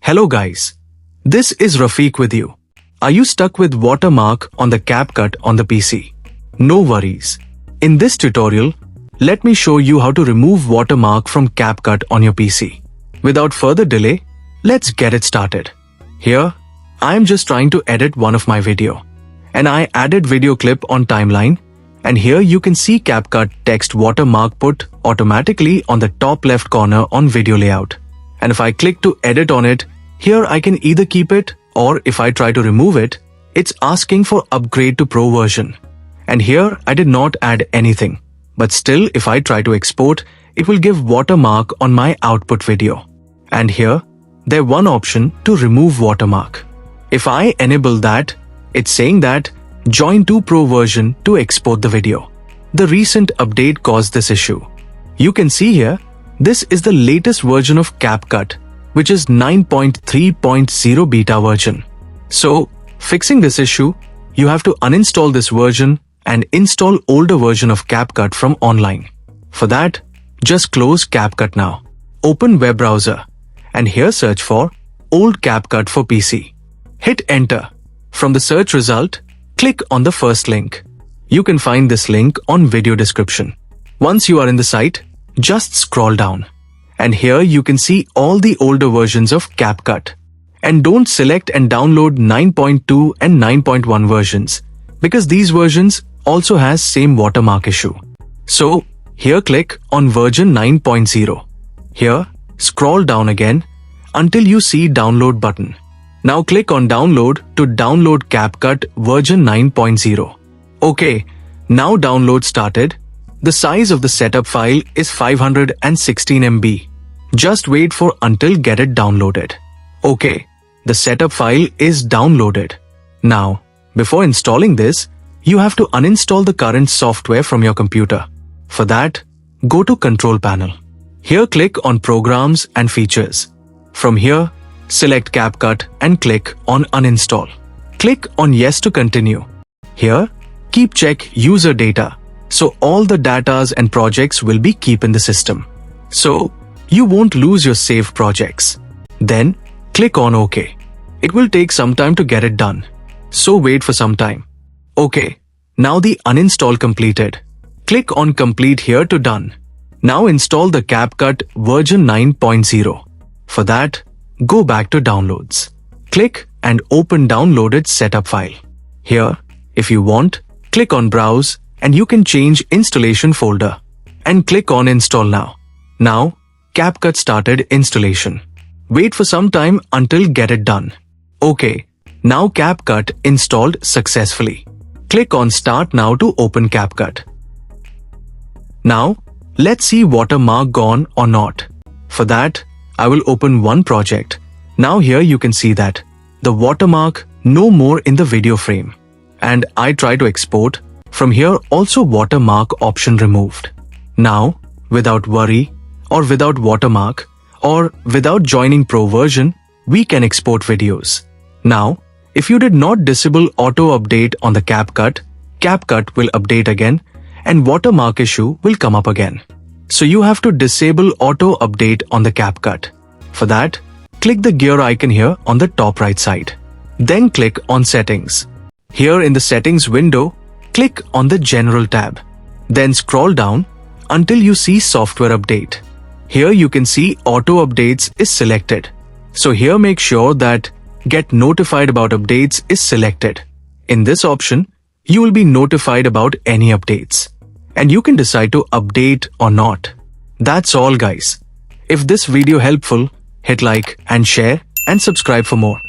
Hello guys, this is Rafiq with you. Are you stuck with Watermark on the CapCut on the PC? No worries. In this tutorial, let me show you how to remove Watermark from CapCut on your PC. Without further delay, let's get it started. Here, I am just trying to edit one of my video. And I added video clip on timeline. And here you can see CapCut text Watermark put automatically on the top left corner on video layout. And if I click to edit on it, here I can either keep it or if I try to remove it, it's asking for upgrade to Pro version. And here I did not add anything. But still if I try to export, it will give Watermark on my output video. And here, there's one option to remove Watermark. If I enable that, it's saying that join to Pro version to export the video. The recent update caused this issue. You can see here, this is the latest version of CapCut, which is 9.3.0 beta version. So, fixing this issue, you have to uninstall this version and install older version of CapCut from online. For that, just close CapCut now. Open web browser and here search for old CapCut for PC. Hit enter. From the search result, click on the first link. You can find this link on video description. Once you are in the site, just scroll down. And here you can see all the older versions of CapCut. And don't select and download 9.2 and 9.1 versions, because these versions also has same watermark issue. So, here click on version 9.0. Here, scroll down again until you see download button. Now click on download to download CapCut version 9.0. Okay, now download started. The size of the setup file is 516 MB. Just wait for until get it downloaded. Okay, the setup file is downloaded. Now, before installing this, you have to uninstall the current software from your computer. For that, go to Control Panel. Here click on Programs and Features. From here, select CapCut and click on Uninstall. Click on Yes to continue. Here, keep check user data. So all the datas and projects will be keep in the system. So you won't lose your saved projects. Then click on OK. It will take some time to get it done. So wait for some time. OK. Now the uninstall completed. Click on Complete here to done. Now install the CapCut version 9.0. For that, go back to Downloads. Click and open downloaded setup file. Here, if you want, click on Browse and you can change installation folder. And click on Install now. Now, CapCut started installation. Wait for some time until get it done. Okay, now CapCut installed successfully. Click on Start now to open CapCut. Now, let's see Watermark gone or not. For that, I will open one project. Now here you can see that the watermark no more in the video frame. And I try to export. From here also watermark option removed. Now, without worry or without watermark or without joining Pro version, we can export videos. Now, if you did not disable auto update on the CapCut, CapCut will update again and watermark issue will come up again. So you have to disable auto update on the CapCut. For that, click the gear icon here on the top right side. Then click on Settings. Here in the Settings window, click on the General tab. Then scroll down until you see Software Update. Here you can see Auto Updates is selected. So here make sure that Get Notified about Updates is selected. In this option, you will be notified about any updates. And you can decide to update or not. That's all guys. If this video helpful, hit like and share and subscribe for more.